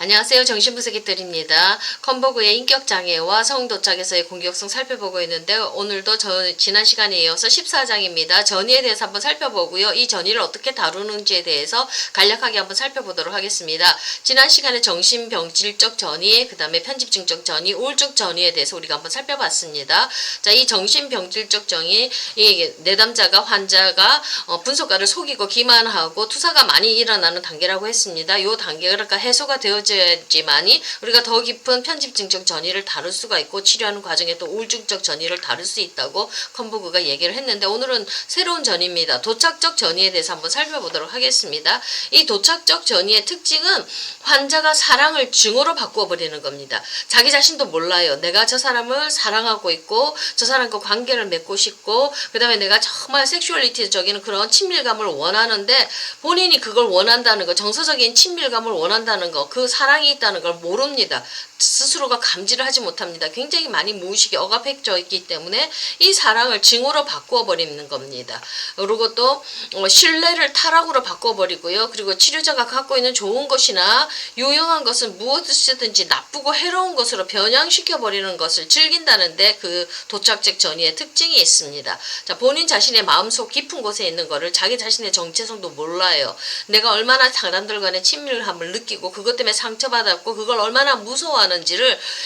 안녕하세요. 정신분석이들입니다. 컨버그의 인격장애와 성도착에서의 공격성 살펴보고 있는데 오늘도 지난 시간에 이어서 14장입니다. 전이에 대해서 한번 살펴보고요. 이 전이를 어떻게 다루는지에 대해서 간략하게 한번 살펴보도록 하겠습니다. 지난 시간에 정신병질적 전이, 그 다음에 편집증적 전이, 우울적 전이에 대해서 우리가 한번 살펴봤습니다. 자, 이 정신병질적 전이, 이 내담자가 환자가 분석가를 속이고 기만하고 투사가 많이 일어나는 단계라고 했습니다. 이 단계가 해소가 되어져야지만이 우리가 더 깊은 편집증적 전이를 다룰 수가 있고 치료하는 과정에 또 우울증적 전이를 다룰 수 있다고 컨버그가 얘기를 했는데 오늘은 새로운 전이입니다. 도착적 전이에 대해서 한번 살펴보도록 하겠습니다. 이 도착적 전이의 특징은 환자가 사랑을 증오로 바꾸어버리는 겁니다. 자기 자신도 몰라요. 내가 저 사람을 사랑하고 있고 저 사람과 관계를 맺고 싶고 그 다음에 내가 정말 섹슈얼리티적인 그런 친밀감을 원하는데 본인이 그걸 원한다는 거, 정서적인 친밀감을 원한다는 거, 그 사랑이 있다는 걸 모릅니다. 스스로가 감지를 하지 못합니다. 굉장히 많이 무의식에 억압해져 있기 때문에 이 사랑을 증오로 바꾸어 버리는 겁니다. 그리고 또 신뢰를 타락으로 바꾸어 버리고요. 그리고 치료자가 갖고 있는 좋은 것이나 유용한 것은 무엇이든지 나쁘고 해로운 것으로 변형시켜 버리는 것을 즐긴다는데 그 도착적 전이의 특징이 있습니다. 자, 본인 자신의 마음속 깊은 곳에 있는 거를 자기 자신의 정체성도 몰라요. 내가 얼마나 사람들 간의 친밀함을 느끼고 그것 때문에 상처받았고 그걸 얼마나 무서워하는지를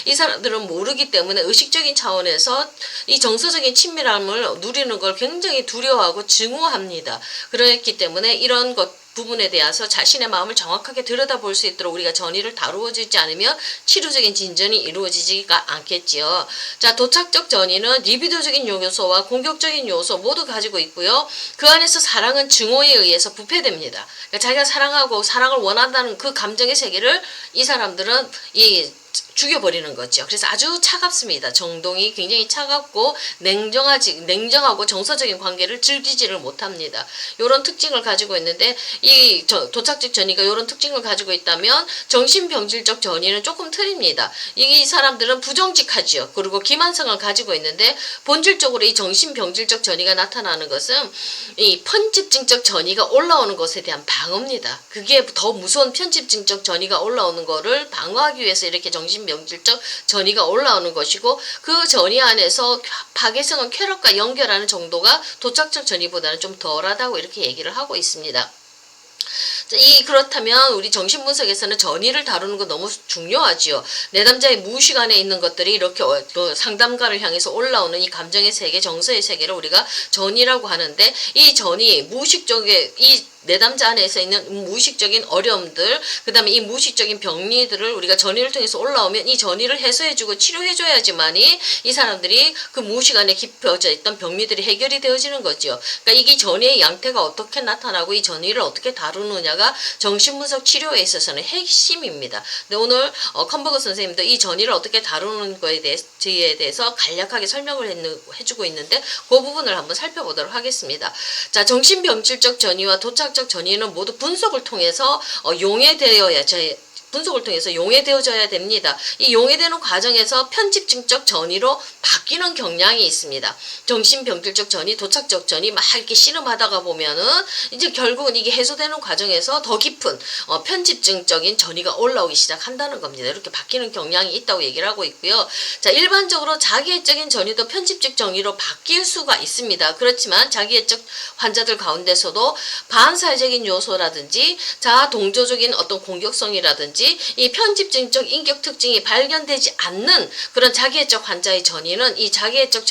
이 사람들은 모르기 때문에 의식적인 차원에서 이 정서적인 친밀함을 누리는 걸 굉장히 두려워하고 증오합니다. 그렇기 때문에 이런 것 부분에 대해서 자신의 마음을 정확하게 들여다볼 수 있도록 우리가 전이를 다루어지지 않으면 치료적인 진전이 이루어지지가 않겠지요. 자, 도착적 전이는 리비도적인 요소와 공격적인 요소 모두 가지고 있고요. 그 안에서 사랑은 증오에 의해서 부패됩니다. 그러니까 자기가 사랑하고 사랑을 원한다는 그 감정의 세계를 이 사람들은 죽여버리는 거죠. 그래서 아주 차갑습니다. 정동이 굉장히 차갑고 냉정하고 정서적인 관계를 즐기지를 못합니다. 이런 특징을 가지고 있는데 이 도착적 전이가 이런 특징을 가지고 있다면 정신병질적 전이는 조금 틀립니다. 이 사람들은 부정직하지요. 그리고 기만성을 가지고 있는데 본질적으로 이 정신병질적 전이가 나타나는 것은 이 편집증적 전이가 올라오는 것에 대한 방어입니다. 그게 더 무서운 편집증적 전이가 올라오는 거를 방어하기 위해서 이렇게 정신병질적 전이가 올라오는 것이고 그 전이 안에서 파괴성은 쾌락과 연결하는 정도가 도착적 전이보다는 좀 덜하다고 이렇게 얘기를 하고 있습니다. 그렇다면 우리 정신분석에서는 전이를 다루는 거 너무 중요하지요. 내담자의 무의식 안에 있는 것들이 이렇게 상담가를 향해서 올라오는 이 감정의 세계, 정서의 세계를 우리가 전이라고 하는데 이 전이 무의식적인 내담자 안에서 있는 무의식적인 어려움들, 그 다음에 이 무의식적인 병리들을 우리가 전이를 통해서 올라오면 이 전이를 해소해주고 치료해줘야지만이 이 사람들이 그 무의식 안에 깊어져 있던 병리들이 해결이 되어지는 거죠. 그러니까 이게 전이의 양태가 어떻게 나타나고 이 전이를 어떻게 다루느냐가 정신분석 치료에 있어서는 핵심입니다. 근데 오늘 컨버그 선생님도 이 전이를 어떻게 다루는 거에 대해서 간략하게 설명을 해주고 있는데 그 부분을 한번 살펴보도록 하겠습니다. 자, 정신병질적 전이와 도착적 전이는 모두 분석을 통해서 용해되어져야 됩니다. 이 용해되는 과정에서 편집증적 전이로 바뀌는 경향이 있습니다. 정신병질적 전이, 도착적 전이 막 이렇게 씨름하다가 보면은 이제 결국은 이게 해소되는 과정에서 더 깊은 편집증적인 전이가 올라오기 시작한다는 겁니다. 이렇게 바뀌는 경향이 있다고 얘기를 하고 있고요. 자, 일반적으로 자기애적인 전이도 편집적 전이로 바뀔 수가 있습니다. 그렇지만 자기애적 환자들 가운데서도 반사회적인 요소라든지 자아동조적인 어떤 공격성이라든지 이 편집증적 인격 특징이 발견되지 않는 그런 자기애적 환자의 전이는 이 자기애적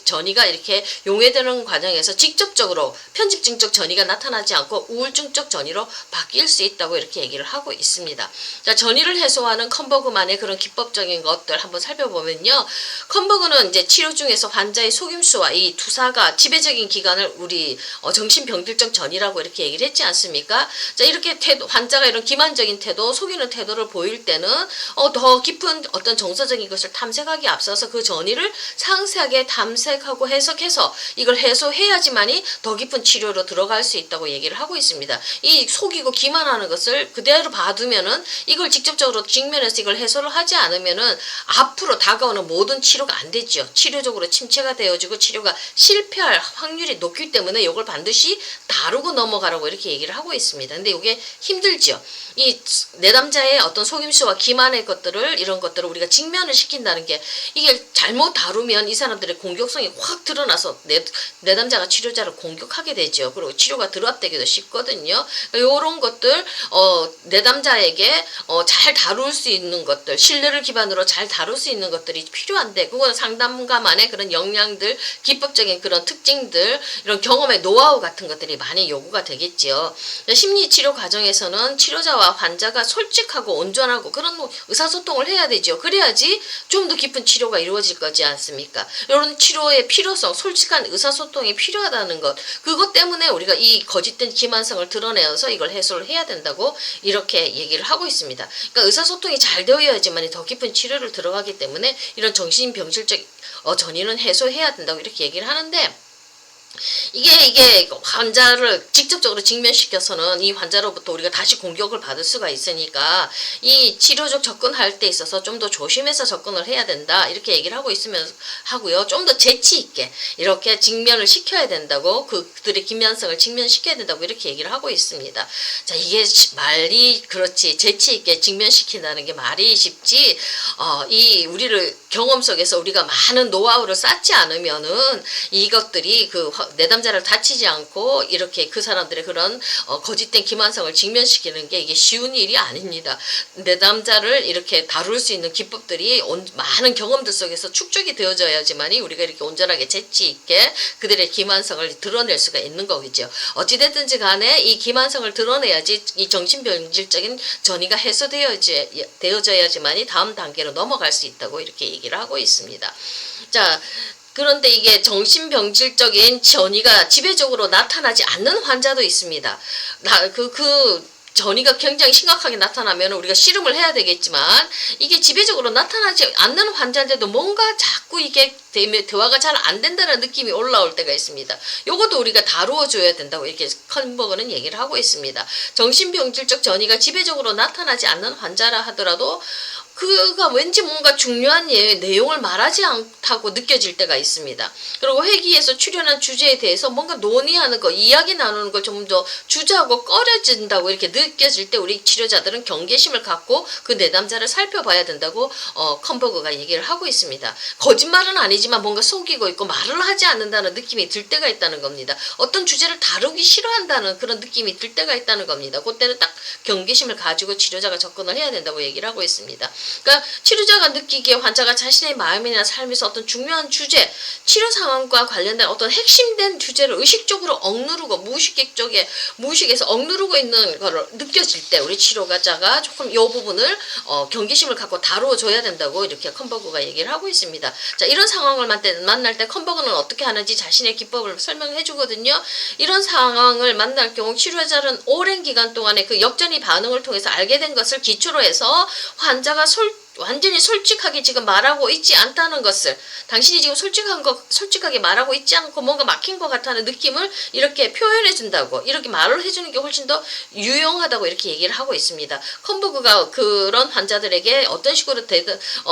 전이가 이렇게 용해되는 과정에서 직접적으로 편집증적 전이가 나타나지 않고 우울증적 전이로 바뀔 수 있다고 이렇게 얘기를 하고 있습니다. 자, 전이를 해소하는 컨버그만의 그런 기법적인 것들 한번 살펴보면요. 컨버그는 이제 치료 중에서 환자의 속임수와 이 투사가 지배적인 기간을 우리 정신병질적 전이라고 이렇게 얘기를 했지 않습니까? 자, 이렇게 환자가 이런 기만적인 태도, 속이는 태도를 보일 때는 더 깊은 어떤 정서적인 것을 탐색하기에 앞서서 그 전이를 상세하게 탐색하고 해석해서 이걸 해소해야지만이 더 깊은 치료로 들어갈 수 있다고 얘기를 하고 있습니다. 이 속이고 기만하는 것을 그대로 봐두면은 이걸 직접적으로 직면해서 이걸 해소를 하지 않으면은 앞으로 다가오는 모든 치료가 안 되죠. 치료적으로 침체가 되어지고 치료가 실패할 확률이 높기 때문에 이걸 반드시 다루고 넘어가라고 이렇게 얘기를 하고 있습니다. 근데 이게 힘들죠. 이 내담자 환자의 어떤 속임수와 기만의 것들을 이런 것들을 우리가 직면을 시킨다는 게 이게 잘못 다루면 이 사람들의 공격성이 확 드러나서 내담자가 치료자를 공격하게 되죠. 그리고 치료가 드랍되기도 쉽거든요. 이런 것들 내담자에게 잘 다룰 수 있는 것들, 신뢰를 기반으로 잘 다룰 수 있는 것들이 필요한데 그거는 상담가만의 그런 역량들, 기법적인 그런 특징들, 이런 경험의 노하우 같은 것들이 많이 요구가 되겠지요. 심리치료 과정에서는 치료자와 환자가 솔직하고 온전하고 그런 의사소통을 해야 되죠. 그래야지 좀 더 깊은 치료가 이루어질 거지 않습니까? 이런 치료의 필요성, 솔직한 의사소통이 필요하다는 것, 그것 때문에 우리가 이 거짓된 기만성을 드러내어서 이걸 해소를 해야 된다고 이렇게 얘기를 하고 있습니다. 그러니까 의사소통이 잘 되어야지만 더 깊은 치료를 들어가기 때문에 이런 정신병실적 전이는 해소해야 된다고 이렇게 얘기를 하는데, 이게 환자를 직접적으로 직면시켜서는 이 환자로부터 우리가 다시 공격을 받을 수가 있으니까 이 치료적 접근할 때 있어서 좀 더 조심해서 접근을 해야 된다 이렇게 얘기를 하고 있으면 하고요. 좀 더 재치 있게 이렇게 직면을 시켜야 된다고, 그들의 기면성을 직면시켜야 된다고 이렇게 얘기를 하고 있습니다. 자, 이게 말이 그렇지 재치 있게 직면시킨다는 게 말이 쉽지 이 우리를 경험 속에서 우리가 많은 노하우를 쌓지 않으면은 이것들이 그 내담자를 다치지 않고 이렇게 그 사람들의 그런 거짓된 기만성을 직면시키는 게 이게 쉬운 일이 아닙니다. 내담자를 이렇게 다룰 수 있는 기법들이 많은 경험들 속에서 축적이 되어져야지만이 우리가 이렇게 온전하게 재치 있게 그들의 기만성을 드러낼 수가 있는 거겠죠. 어찌됐든지 간에 이 기만성을 드러내야지 이 정신병질적인 전이가 해소되어져야지만이 다음 단계로 넘어갈 수 있다고 이렇게 얘기를 하고 있습니다. 자, 그런데 이게 정신병질적인 전이가 지배적으로 나타나지 않는 환자도 있습니다. 전이가 굉장히 심각하게 나타나면 우리가 씨름을 해야 되겠지만 이게 지배적으로 나타나지 않는 환자인데도 뭔가 자꾸 이게 대화가 잘 안 된다는 느낌이 올라올 때가 있습니다. 요것도 우리가 다루어 줘야 된다고 이렇게 컨버그는 얘기를 하고 있습니다. 정신병질적 전이가 지배적으로 나타나지 않는 환자라 하더라도 그가 왠지 뭔가 중요한 내용을 말하지 않다고 느껴질 때가 있습니다. 그리고 회기에서 출연한 주제에 대해서 뭔가 논의하는 거, 이야기 나누는 걸 좀 더 주저하고 꺼려진다고 이렇게 느껴질 때 우리 치료자들은 경계심을 갖고 그 내담자를 살펴봐야 된다고 컨버그가 얘기를 하고 있습니다. 거짓말은 아니지만 뭔가 속이고 있고 말을 하지 않는다는 느낌이 들 때가 있다는 겁니다. 어떤 주제를 다루기 싫어한다는 그런 느낌이 들 때가 있다는 겁니다. 그때는 딱 경계심을 가지고 치료자가 접근을 해야 된다고 얘기를 하고 있습니다. 그러니까 치료자가 느끼기에 환자가 자신의 마음이나 삶에서 어떤 중요한 주제, 치료 상황과 관련된 어떤 핵심된 주제를 의식적으로 억누르고 무의식에서 억누르고 있는 거를 느껴질 때 우리 치료자가 조금 이 부분을 경계심을 갖고 다루어줘야 된다고 이렇게 컨버그가 얘기를 하고 있습니다. 자, 이런 상황을 만날 때 컨버그는 어떻게 하는지 자신의 기법을 설명해 주거든요. 이런 상황을 만날 경우 치료자는 오랜 기간 동안에 그 역전의 반응을 통해서 알게 된 것을 기초로 해서 환자가 완전히 솔직하게 지금 말하고 있지 않다는 것을, 당신이 지금 솔직하게 말하고 있지 않고 뭔가 막힌 것 같다는 느낌을 이렇게 표현해 준다고, 이렇게 말을 해주는 게 훨씬 더 유용하다고 이렇게 얘기를 하고 있습니다. 컨버그가 그런 환자들에게 어떤 식으로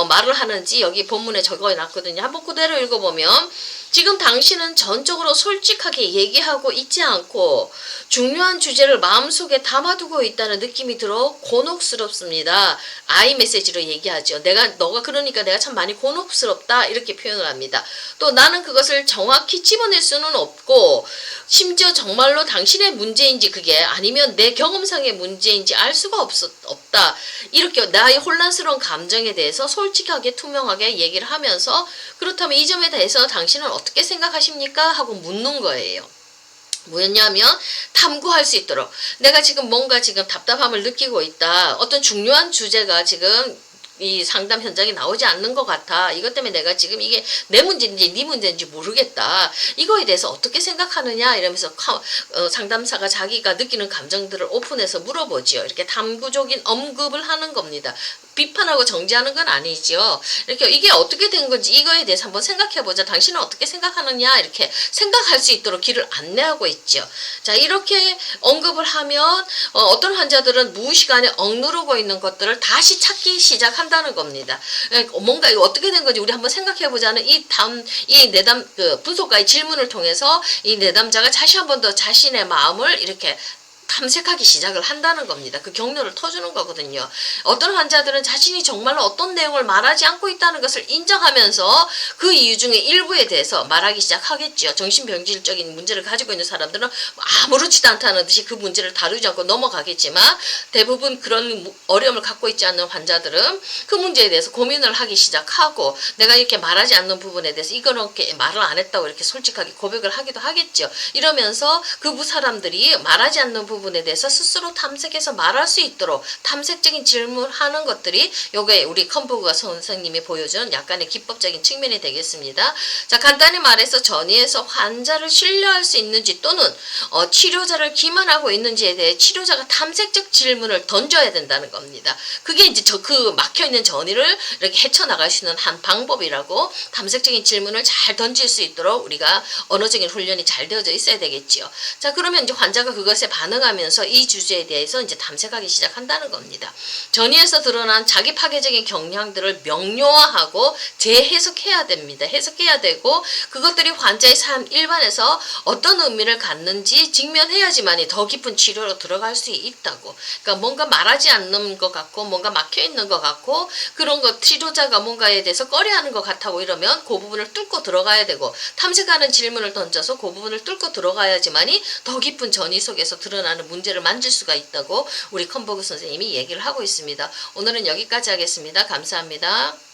말을 하는지 여기 본문에 적어 놨거든요. 한번 그대로 읽어보면, 지금 당신은 전적으로 솔직하게 얘기하고 있지 않고 중요한 주제를 마음속에 담아두고 있다는 느낌이 들어 곤혹스럽습니다. I 메시지로 얘기하죠. 너가 그러니까 내가 참 많이 곤혹스럽다 이렇게 표현을 합니다. 또 나는 그것을 정확히 집어낼 수는 없고 심지어 정말로 당신의 문제인지 그게 아니면 내 경험상의 문제인지 알 수가 없다. 이렇게 나의 혼란스러운 감정에 대해서 솔직하게 투명하게 얘기를 하면서, 그렇다면 이 점에 대해서 당신은 어떻게 생각하십니까? 하고 묻는 거예요. 뭐였냐면 탐구할 수 있도록, 내가 지금 뭔가 지금 답답함을 느끼고 있다. 어떤 중요한 주제가 지금 이 상담 현장에 나오지 않는 것 같아. 이것 때문에 내가 지금 이게 내 문제인지 네 문제인지 모르겠다. 이거에 대해서 어떻게 생각하느냐 이러면서 상담사가 자기가 느끼는 감정들을 오픈해서 물어보지요. 이렇게 탐구적인 언급을 하는 겁니다. 비판하고 정지하는 건 아니죠. 이렇게 이게 어떻게 된 건지 이거에 대해서 한번 생각해보자. 당신은 어떻게 생각하느냐 이렇게 생각할 수 있도록 길을 안내하고 있죠. 자, 이렇게 언급을 하면 어떤 환자들은 무의식간에 억누르고 있는 것들을 다시 찾기 시작한다는 겁니다. 뭔가 이거 어떻게 된 건지 우리 한번 생각해보자는 이 내담 분석가의 질문을 통해서 이 내담자가 다시 한 번 더 자신의 마음을 이렇게 탐색하기 시작을 한다는 겁니다. 그 경로를 터주는 거거든요. 어떤 환자들은 자신이 정말로 어떤 내용을 말하지 않고 있다는 것을 인정하면서 그 이유 중에 일부에 대해서 말하기 시작하겠죠. 정신병질적인 문제를 가지고 있는 사람들은 아무렇지도 않다는 듯이 그 문제를 다루지 않고 넘어가겠지만 대부분 그런 어려움을 갖고 있지 않는 환자들은 그 문제에 대해서 고민을 하기 시작하고 내가 이렇게 말하지 않는 부분에 대해서 이거는 이렇게 말을 안 했다고 이렇게 솔직하게 고백을 하기도 하겠죠. 이러면서 그 사람들이 말하지 않는 부분에 대해서 스스로 탐색해서 말할 수 있도록 탐색적인 질문하는 것들이 요게 우리 컴버그 선생님이 보여준 약간의 기법적인 측면이 되겠습니다. 자, 간단히 말해서 전이에서 환자를 신뢰할 수 있는지 또는 치료자를 기만하고 있는지에 대해 치료자가 탐색적 질문을 던져야 된다는 겁니다. 그게 이제 그 막혀있는 전이를 이렇게 헤쳐나갈 수 있는 한 방법이라고 탐색적인 질문을 잘 던질 수 있도록 우리가 언어적인 훈련이 잘 되어져 있어야 되겠지요. 자, 그러면 이제 환자가 그것에 반응하면서 이 주제에 대해서 이제 탐색하기 시작한다는 겁니다. 전이에서 드러난 자기 파괴적인 경향들을 명료화하고 재해석해야 됩니다. 해석해야 되고 그것들이 환자의 삶 일반에서 어떤 의미를 갖는지 직면해야지만이 더 깊은 치료로 들어갈 수 있다고. 그러니까 뭔가 말하지 않는 것 같고 뭔가 막혀있는 것 같고 그런 거 치료자가 뭔가에 대해서 꺼려하는 것 같다고 이러면 그 부분을 뚫고 들어가야 되고 탐색하는 질문을 던져서 그 부분을 뚫고 들어가야지만이 더 깊은 전이 속에서 드러나는 문제를 만질 수가 있다고 우리 컴버그 선생님이 얘기를 하고 있습니다. 오늘은 여기까지 하겠습니다. 감사합니다.